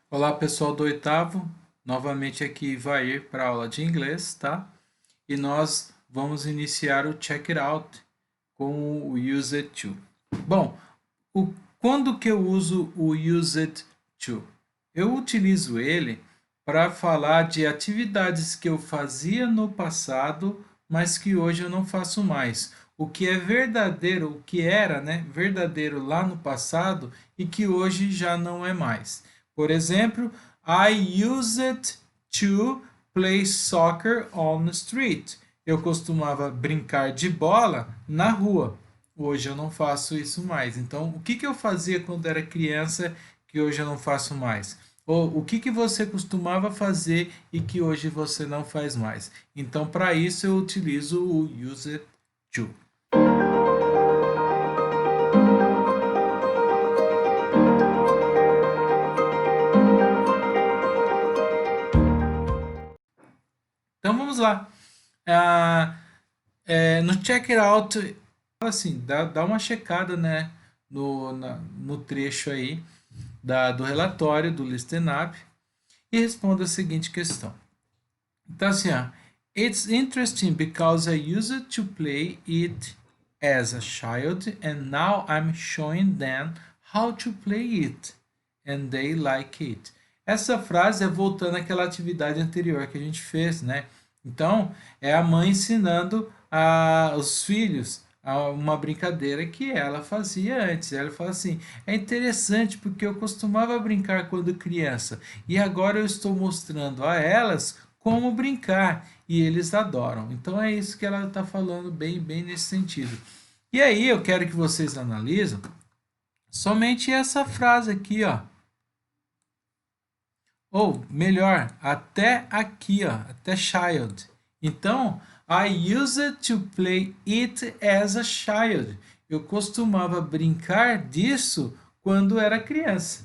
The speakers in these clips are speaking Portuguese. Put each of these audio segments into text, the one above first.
Olá, pessoal do oitavo. Novamente aqui vai ir para a aula de inglês, tá? E nós vamos iniciar o Check It Out com o Use It To. Bom, quando que eu uso o Use It To? Eu utilizo ele para falar de atividades que eu fazia no passado, mas que hoje eu não faço mais. O que é verdadeiro, o que era, né, verdadeiro lá no passado e que hoje já não é mais. Por exemplo, I use it to play soccer on the street. Eu costumava brincar de bola na rua. Hoje eu não faço isso mais. Então, o que eu fazia quando era criança que hoje eu não faço mais? Ou o que você costumava fazer e que hoje você não faz mais? Então, para isso, eu utilizo o use it to. Então, vamos lá. Ah, no check it out, assim, dá uma checada, né, no trecho aí do relatório do Listen Up e responda a seguinte questão. Então, assim, ó, it's interesting because I used to play it as a child and now I'm showing them how to play it and they like it. Essa frase é voltando àquela atividade anterior que a gente fez, né? Então, é a mãe ensinando os filhos a uma brincadeira que ela fazia antes. Ela fala assim: é interessante porque eu costumava brincar quando criança e agora eu estou mostrando a elas como brincar e eles adoram. Então é isso que ela está falando bem nesse sentido. E aí eu quero que vocês analisem somente essa frase aqui, ó. Ou melhor, até aqui, ó, até child. Então, I used to play it as a child. Eu costumava brincar disso quando era criança.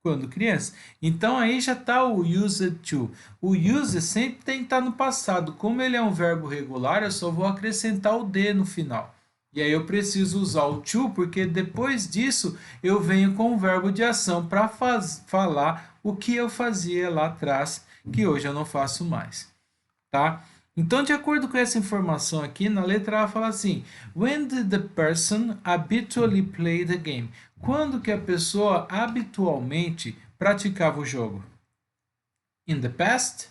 Quando criança. Então aí já está o used to. O use sempre tem que estar no passado. Como ele é um verbo regular, eu só vou acrescentar o de no final. E aí eu preciso usar o to, porque depois disso eu venho com o verbo de ação para falar o que eu fazia lá atrás, que hoje eu não faço mais. Tá? Então, de acordo com essa informação aqui, na letra A fala assim: When did the person habitually play the game? Quando que a pessoa habitualmente praticava o jogo? In the past,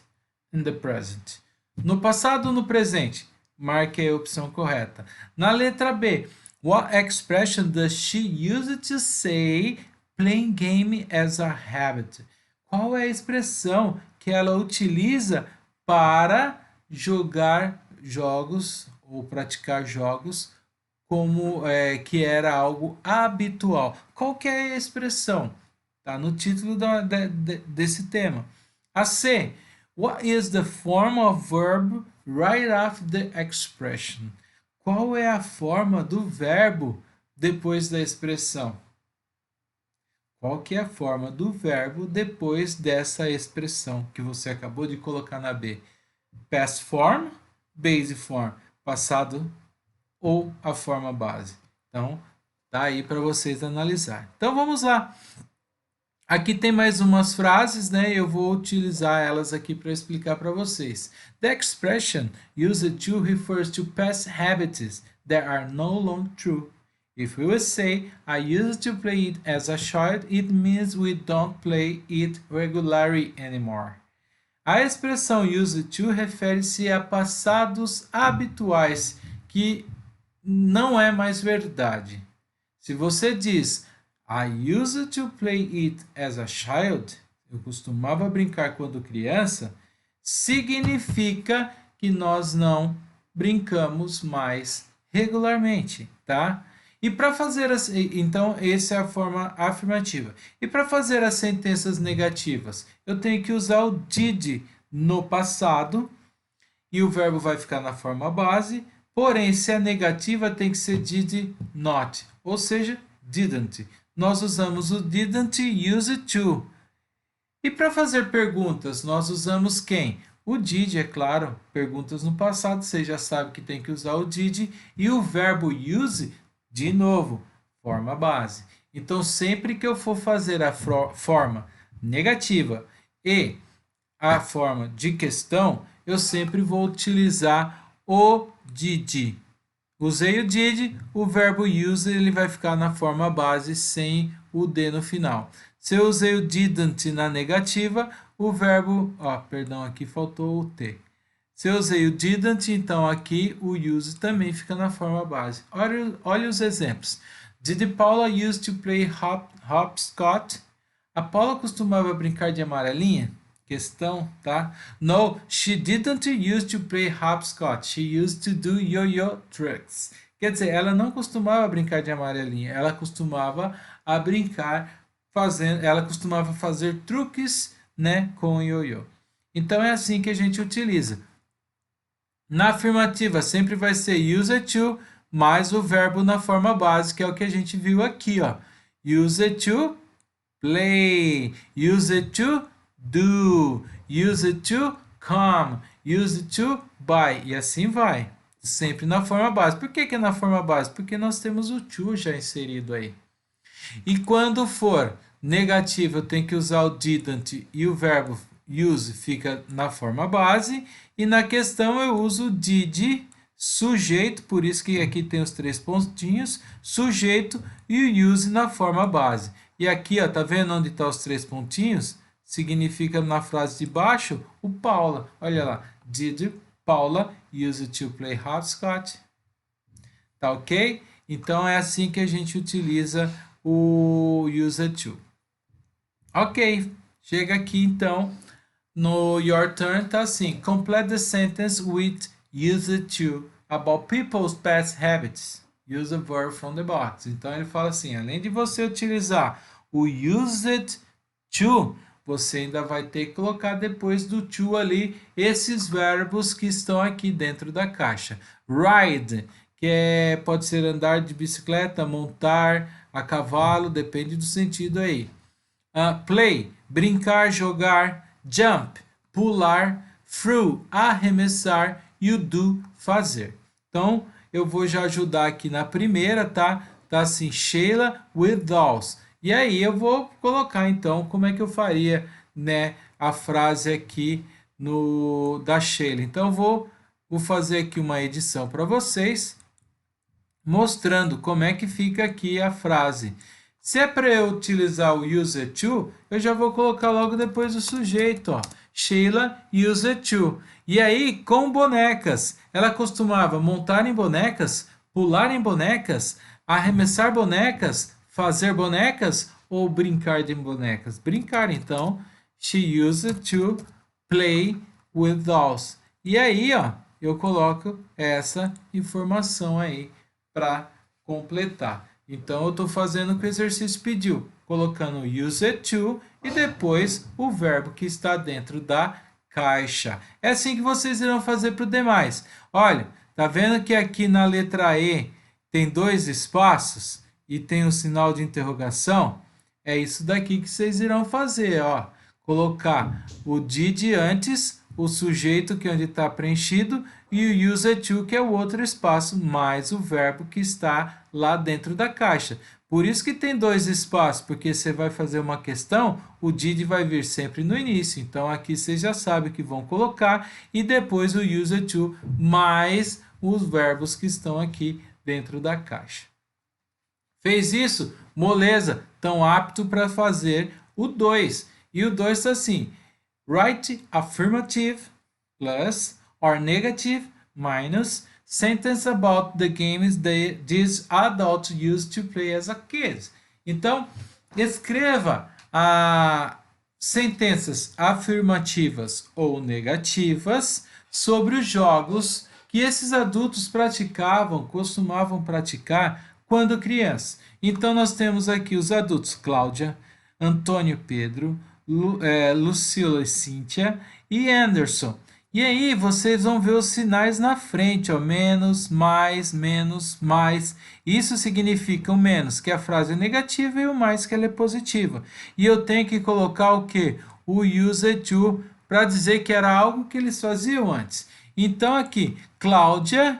in the present. No passado ou no presente? Marque a opção correta. Na letra B, what expression does she use to say playing game as a habit? Qual é a expressão que ela utiliza para jogar jogos ou praticar jogos como que era algo habitual? Qual que é a expressão? Tá no título desse tema. A C. What is the form of verb right after the expression? Qual é a forma do verbo depois da expressão? Qual que é a forma do verbo depois dessa expressão que você acabou de colocar na B? Past form, base form, passado ou a forma base. Então, tá aí para vocês analisar. Então, vamos lá. Aqui tem mais umas frases, né? Eu vou utilizar elas aqui para explicar para vocês. The expression used to refers to past habits that are no longer true. If we would say, I used to play it as a child, it means we don't play it regularly anymore. A expressão used to refere-se a passados habituais, que não é mais verdade. Se você diz I used to play it as a child, eu costumava brincar quando criança, significa que nós não brincamos mais regularmente, tá? E para fazer então essa é a forma afirmativa. E para fazer as sentenças negativas, eu tenho que usar o did no passado e o verbo vai ficar na forma base. Porém, se é negativa, tem que ser did not, ou seja, didn't. Nós usamos o didn't use to. E para fazer perguntas, nós usamos quem? O did, é claro. Perguntas no passado, você já sabe que tem que usar o did. E o verbo use, de novo, forma base. Então, sempre que eu for fazer a forma negativa e a forma de questão, eu sempre vou utilizar o did. Usei o did, o verbo use ele vai ficar na forma base sem o D no final. Se eu usei o didn't na negativa, o verbo... perdão, aqui faltou o T. Se eu usei o didn't, então aqui o use também fica na forma base. Olha os exemplos. Did Paula used to play hopscotch? A Paula costumava brincar de amarelinha? Questão, tá? No, she didn't used to play hopscotch. She used to do yo-yo tricks. Quer dizer, ela não costumava brincar de amarelinha. Ela costumava fazer truques, né, com o yo-yo. Então é assim que a gente utiliza. Na afirmativa sempre vai ser used to mais o verbo na forma base, que é o que a gente viu aqui, ó. Used to play, used to do, used to come, used to buy, e assim vai. Sempre na forma base. Por que é na forma base? Porque nós temos o to já inserido aí. E quando for negativo, eu tenho que usar o didn't e o verbo use fica na forma base. E na questão eu uso o did, sujeito, por isso que aqui tem os 3 pontinhos, sujeito e o use na forma base. E aqui, ó, tá vendo onde estão os 3 pontinhos? Significa na frase de baixo o Paula. Olha lá. Did Paula use to play hopscotch? Tá ok? Então é assim que a gente utiliza o use to. Ok. Chega aqui então no your turn, tá assim. Complete the sentence with use to about people's past habits. Use a verb from the box. Então ele fala assim, além de você utilizar o used to, você ainda vai ter que colocar depois do to ali esses verbos que estão aqui dentro da caixa. Ride, que pode ser andar de bicicleta, montar a cavalo, depende do sentido aí. Play, brincar, jogar. Jump, pular. Throw, arremessar. E o do, fazer. Então, eu vou já ajudar aqui na primeira, tá? Tá assim, Sheila with dolls. E aí eu vou colocar então como é que eu faria, né, a frase aqui da Sheila. Então eu vou fazer aqui uma edição para vocês, mostrando como é que fica aqui a frase. Se é para eu utilizar o use to, eu já vou colocar logo depois o sujeito, ó. Sheila used to. E aí, com bonecas, ela costumava montar em bonecas, pular em bonecas, arremessar bonecas, fazer bonecas ou brincar de bonecas? Brincar, então. She used to play with dolls. E aí, ó, eu coloco essa informação aí para completar. Então, eu estou fazendo o que o exercício pediu, colocando used to e depois o verbo que está dentro da caixa. É assim que vocês irão fazer para o demais. Olha, tá vendo que aqui na letra E tem 2 espaços e tem um sinal de interrogação? É isso daqui que vocês irão fazer, ó. Colocar o did antes, o sujeito que é onde está preenchido e o used to, que é o outro espaço, mais o verbo que está lá dentro da caixa. Por isso que tem 2 espaços, porque você vai fazer uma questão, o did vai vir sempre no início. Então, aqui vocês já sabem que vão colocar e depois o used to mais os verbos que estão aqui dentro da caixa. Fez isso? Moleza, estão apto para fazer o 2. E o 2 está assim, write affirmative plus or negative minus sentence about the games these adults used to play as a kid. Então, escreva sentenças afirmativas ou negativas sobre os jogos que esses adultos costumavam praticar quando crianças. Então, nós temos aqui os adultos Cláudia, Antônio Pedro, Lucila e Cíntia e Anderson. E aí vocês vão ver os sinais na frente, ó, menos, mais, menos, mais. Isso significa o menos, que a frase é negativa, e o mais, que ela é positiva. E eu tenho que colocar o quê? O used to, para dizer que era algo que eles faziam antes. Então aqui, Cláudia,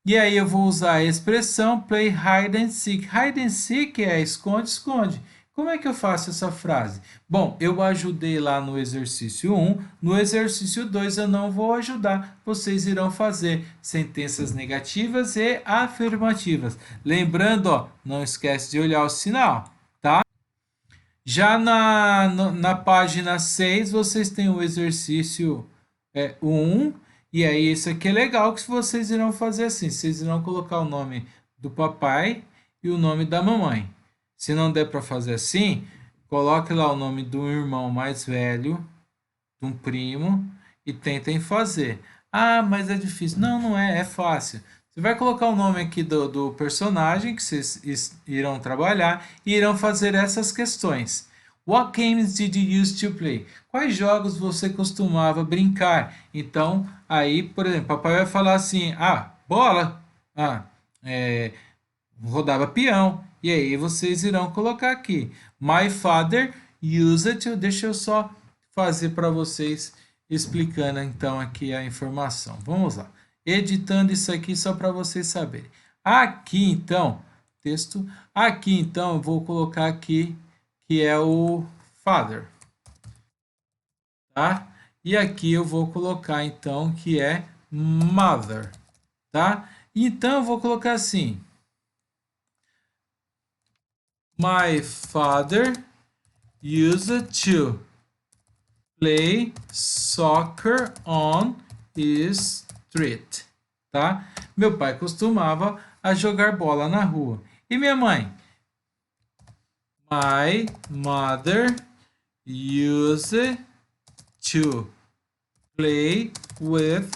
e aí eu vou usar a expressão play hide and seek. Hide and seek é esconde, esconde. Como é que eu faço essa frase? Bom, eu ajudei lá no exercício 1, no exercício 2 eu não vou ajudar. Vocês irão fazer sentenças negativas e afirmativas. Lembrando, ó, não esquece de olhar o sinal, tá? Já na página 6 vocês têm o exercício 1, e aí isso aqui é legal que vocês irão fazer assim, vocês irão colocar o nome do papai e o nome da mamãe. Se não der para fazer assim, coloque lá o nome do irmão mais velho, de um primo, e tentem fazer. Ah, mas é difícil. Não, não é, é fácil. Você vai colocar o nome aqui do personagem que vocês irão trabalhar e irão fazer essas questões. What games did you used to play? Quais jogos você costumava brincar? Então, aí, por exemplo, papai vai falar assim: ah, bola, ah, é, rodava peão. E aí vocês irão colocar aqui. My father used to. Deixa eu só fazer para vocês explicando então aqui a informação. Vamos lá. Editando isso aqui só para vocês saberem. Aqui então, texto. Aqui então eu vou colocar aqui que é o father, tá? E aqui eu vou colocar então que é mother, tá? Então eu vou colocar assim: My father used to play soccer on his street, tá? Meu pai costumava a jogar bola na rua. E minha mãe? My mother used to play with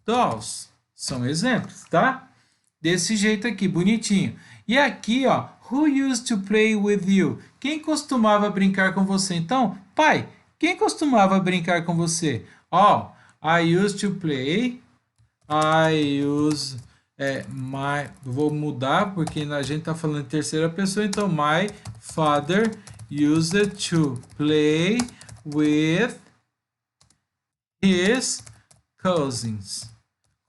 dolls. São exemplos, tá? Desse jeito aqui, bonitinho. E aqui, ó, who used to play with you? Quem costumava brincar com você? Então, pai, quem costumava brincar com você? Ó, I used to play. I use my. Vou mudar porque a gente tá falando em terceira pessoa. Então, my father used to play with his cousins.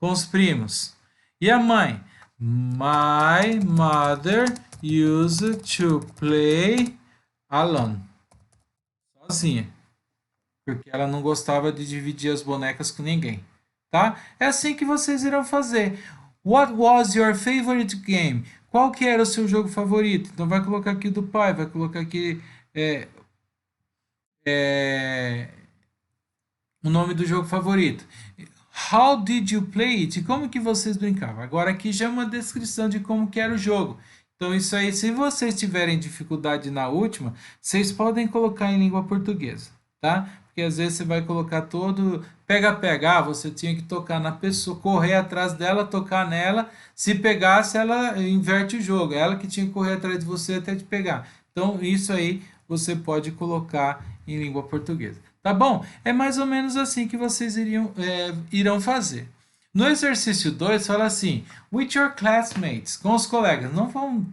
Com os primos. E a mãe? My mother used to play alone. Sozinha. Porque ela não gostava de dividir as bonecas com ninguém. Tá? É assim que vocês irão fazer. What was your favorite game? Qual que era o seu jogo favorito? Então vai colocar aqui do pai, vai colocar aqui é, o nome do jogo favorito. How did you play it? Como que vocês brincavam? Agora aqui já é uma descrição de como que era o jogo. Então isso aí, se vocês tiverem dificuldade na última, vocês podem colocar em língua portuguesa, tá? Porque às vezes você vai colocar todo pega, você tinha que tocar na pessoa, correr atrás dela, tocar nela. Se pegasse, ela inverte o jogo. É ela que tinha que correr atrás de você até te pegar. Então isso aí você pode colocar em língua portuguesa. Tá bom? É mais ou menos assim que vocês irão fazer. No exercício 2, fala assim: with your classmates, com os colegas. Não vão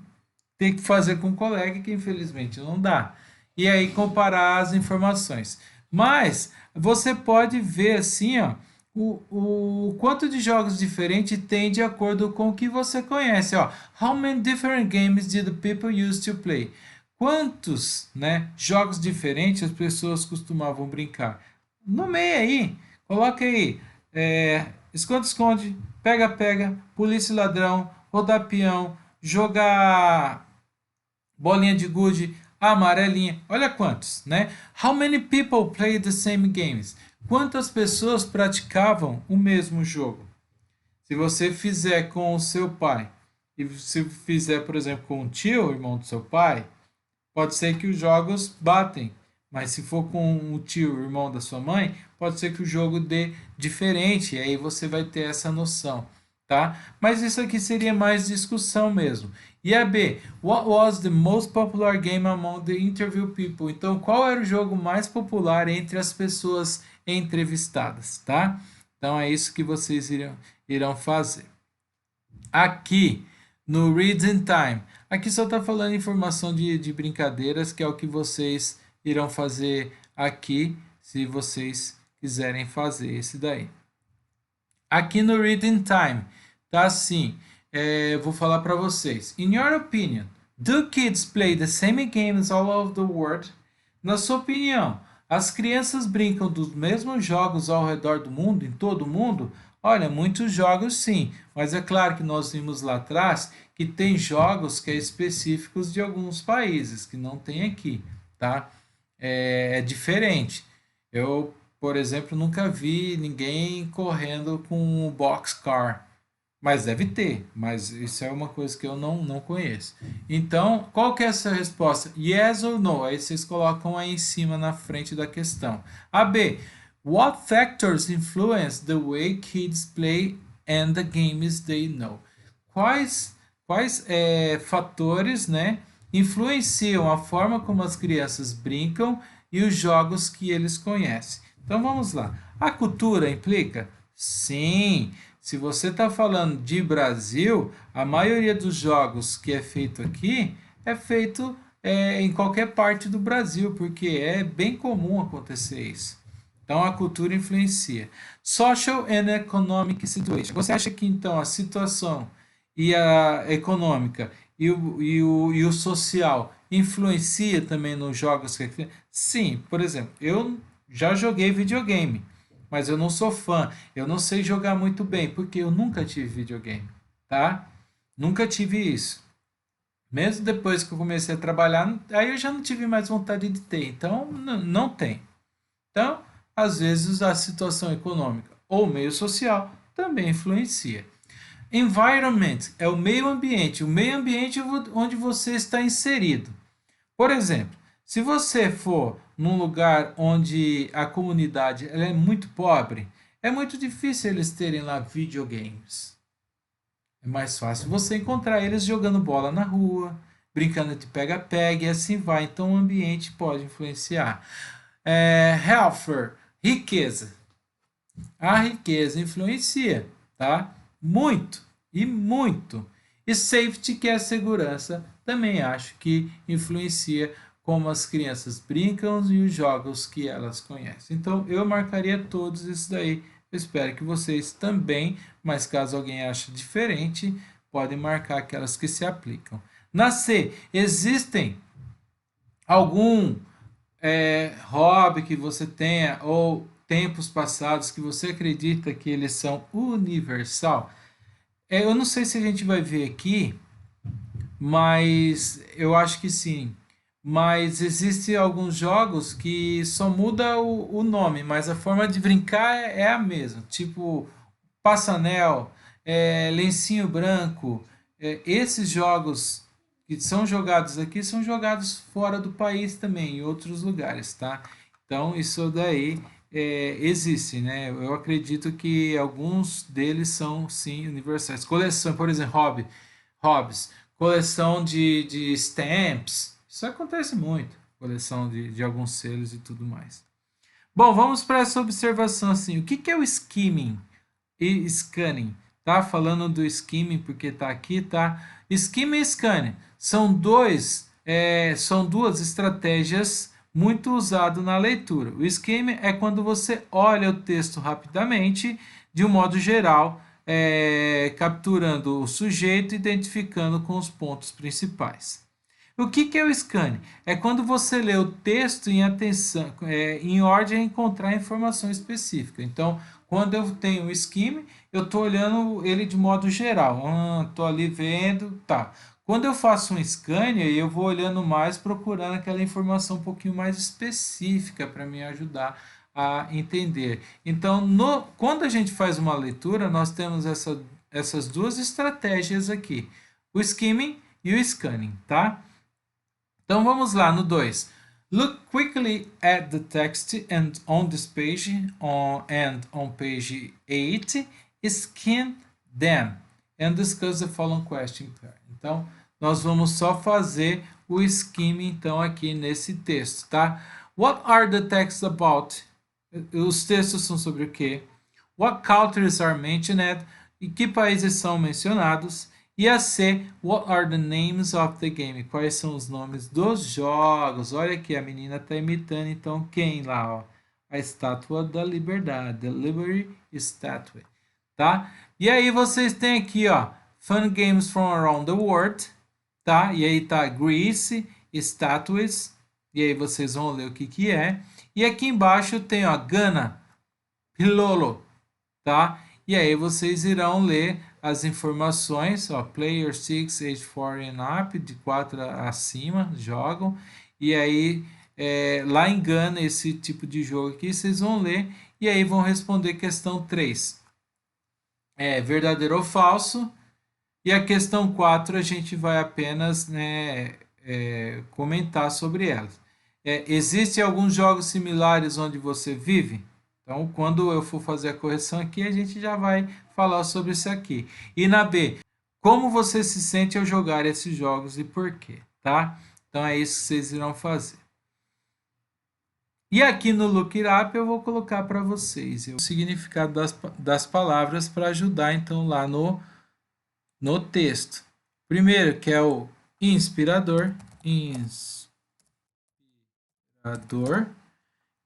ter que fazer com o colega, que infelizmente não dá. E aí comparar as informações. Mas você pode ver assim, ó, o quanto de jogos diferentes tem de acordo com o que você conhece. Ó. How many different games did the people used to play? Quantos, né, jogos diferentes as pessoas costumavam brincar? Nomeia aí, coloca aí, esconde-esconde, pega-pega, polícia e ladrão, rodar peão, jogar bolinha de gude, amarelinha, olha quantos, né? How many people play the same games? Quantas pessoas praticavam o mesmo jogo? Se você fizer com o seu pai e se fizer, por exemplo, com o tio, irmão do seu pai, pode ser que os jogos batem, mas se for com o tio, o irmão da sua mãe, pode ser que o jogo dê diferente, e aí você vai ter essa noção, tá? Mas isso aqui seria mais discussão mesmo. E a B, what was the most popular game among the interview people? Então, qual era o jogo mais popular entre as pessoas entrevistadas, tá? Então, é isso que vocês irão fazer. Aqui, no Reading Time, aqui só está falando informação de brincadeiras, que é o que vocês irão fazer aqui, se vocês quiserem fazer esse daí. Aqui no Reading Time, tá assim, vou falar para vocês. In your opinion, Do kids play the same games all over the world? Na sua opinião, as crianças brincam dos mesmos jogos ao redor do mundo, em todo o mundo? Olha, muitos jogos sim, mas é claro que nós vimos lá atrás que tem jogos que é específicos de alguns países, que não tem aqui, tá? É diferente. Eu, por exemplo, nunca vi ninguém correndo com um boxcar. Mas deve ter, mas isso é uma coisa que eu não conheço. Então, qual que é essa resposta? Yes or no? Aí vocês colocam aí em cima na frente da questão. A B. What factors influence the way kids play and the games they know? Quais fatores, né, influenciam a forma como as crianças brincam e os jogos que eles conhecem? Então vamos lá. A cultura implica? Sim. Se você está falando de Brasil, a maioria dos jogos que é feito aqui é feito em qualquer parte do Brasil, porque é bem comum acontecer isso. Então a cultura influencia. Social and economic situation. Você acha que então a situação e a econômica e o social influencia também nos jogos que... Sim, por exemplo, eu já joguei videogame, mas eu não sou fã, eu não sei jogar muito bem, porque eu nunca tive videogame, tá? Nunca tive isso. Mesmo depois que eu comecei a trabalhar, aí eu já não tive mais vontade de ter, então não tem. Então, às vezes a situação econômica ou meio social também influencia. Environment é o meio ambiente onde você está inserido. Por exemplo, se você for num lugar onde a comunidade ela é muito pobre, é muito difícil eles terem lá videogames. É mais fácil você encontrar eles jogando bola na rua, brincando de pega-pega e assim vai. Então o ambiente pode influenciar. Health, riqueza. A riqueza influencia, tá? Muito e muito. E safety, que é a segurança, também acho que influencia como as crianças brincam e os jogos que elas conhecem. Então eu marcaria todos isso daí. Eu espero que vocês também, mas caso alguém ache diferente, podem marcar aquelas que se aplicam. Na C, existem algum hobby que você tenha ou tempos passados que você acredita que eles são universal? Eu não sei se a gente vai ver aqui, mas eu acho que sim. Mas existem alguns jogos que só muda o nome, mas a forma de brincar é a mesma. Tipo, Passanel, Lencinho Branco. Esses jogos que são jogados aqui são jogados fora do país também, em outros lugares, tá? Então, isso daí existe, né? Eu acredito que alguns deles são, sim, universais. Coleção, por exemplo, hobbies, coleção de stamps, isso acontece muito, coleção de alguns selos e tudo mais. Bom, vamos para essa observação assim, o que é o skimming e scanning? Tá falando do skimming porque tá aqui, tá? Skimming e scanning são duas estratégias muito usadas na leitura. O skimming é quando você olha o texto rapidamente, de um modo geral, capturando o sujeito, identificando com os pontos principais. O que é o scanning? É quando você lê o texto em atenção, em ordem a encontrar informação específica. Então, quando eu tenho o skimming, eu estou olhando ele de modo geral. Estou ali vendo, tá. Quando eu faço um scanner, eu vou olhando mais, procurando aquela informação um pouquinho mais específica para me ajudar a entender. Então, quando a gente faz uma leitura, nós temos essas duas estratégias aqui, o skimming e o scanning, tá? Então vamos lá no 2. Look quickly at the text and on this page and on page 8, scan them and discuss the following question. Então, nós vamos só fazer o skimming então aqui nesse texto, tá? What are the texts about? Os textos são sobre o quê? What countries are mentioned? E que países são mencionados? E a C, what are the names of the game? Quais são os nomes dos jogos? Olha aqui, a menina está imitando então quem lá, ó? A Estátua da Liberdade, the Liberty Statue, tá? E aí vocês têm aqui, ó, Fun Games from Around the World, tá? E aí tá Greece, statues, e aí vocês vão ler o que que é. E aqui embaixo tem, ó, Ghana, Pilolo, tá? E aí vocês irão ler as informações, ó, player 6, age 4 and up, de 4 acima, jogam. E aí, lá em Ghana, esse tipo de jogo aqui, vocês vão ler e aí vão responder questão 3. É verdadeiro ou falso? E a questão 4 a gente vai apenas, né, comentar sobre elas. Existem alguns jogos similares onde você vive? Então, quando eu for fazer a correção aqui, a gente já vai falar sobre isso aqui. E na B, como você se sente ao jogar esses jogos e por quê, tá? Então é isso que vocês irão fazer. E aqui no Look It Up eu vou colocar para vocês o significado das palavras para ajudar então lá no texto. Primeiro, que é o inspirador,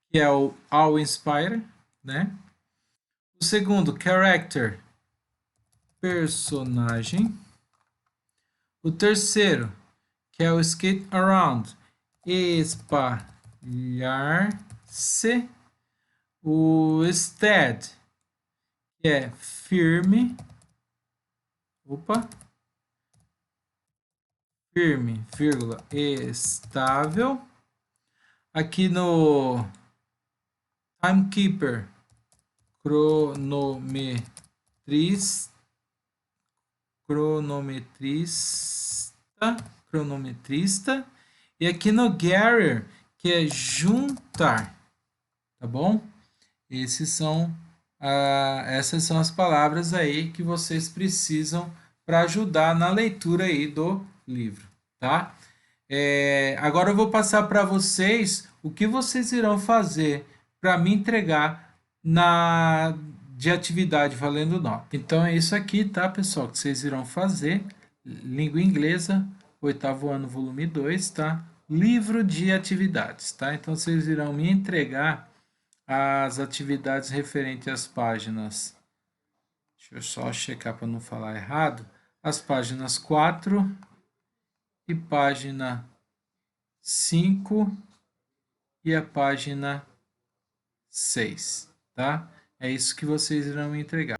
que é o awe-inspire, né? O segundo, character, personagem. O terceiro, que é o skate around, espalhar-se. O stead, que é firme. Firme, vírgula, estável. Aqui no timekeeper, cronometrista, cronometrista. E aqui no gather, que é juntar, tá bom? Essas são as palavras aí que vocês precisam para ajudar na leitura aí do livro, tá? Agora eu vou passar para vocês o que vocês irão fazer para me entregar de atividade valendo nota. Então é isso aqui, tá, pessoal, que vocês irão fazer. Língua inglesa, oitavo ano, volume 2, tá? Livro de atividades, tá? Então vocês irão me entregar as atividades referentes às páginas. Deixa eu só checar para não falar errado. As páginas 4 e página 5 e a página 6, tá? É isso que vocês irão me entregar.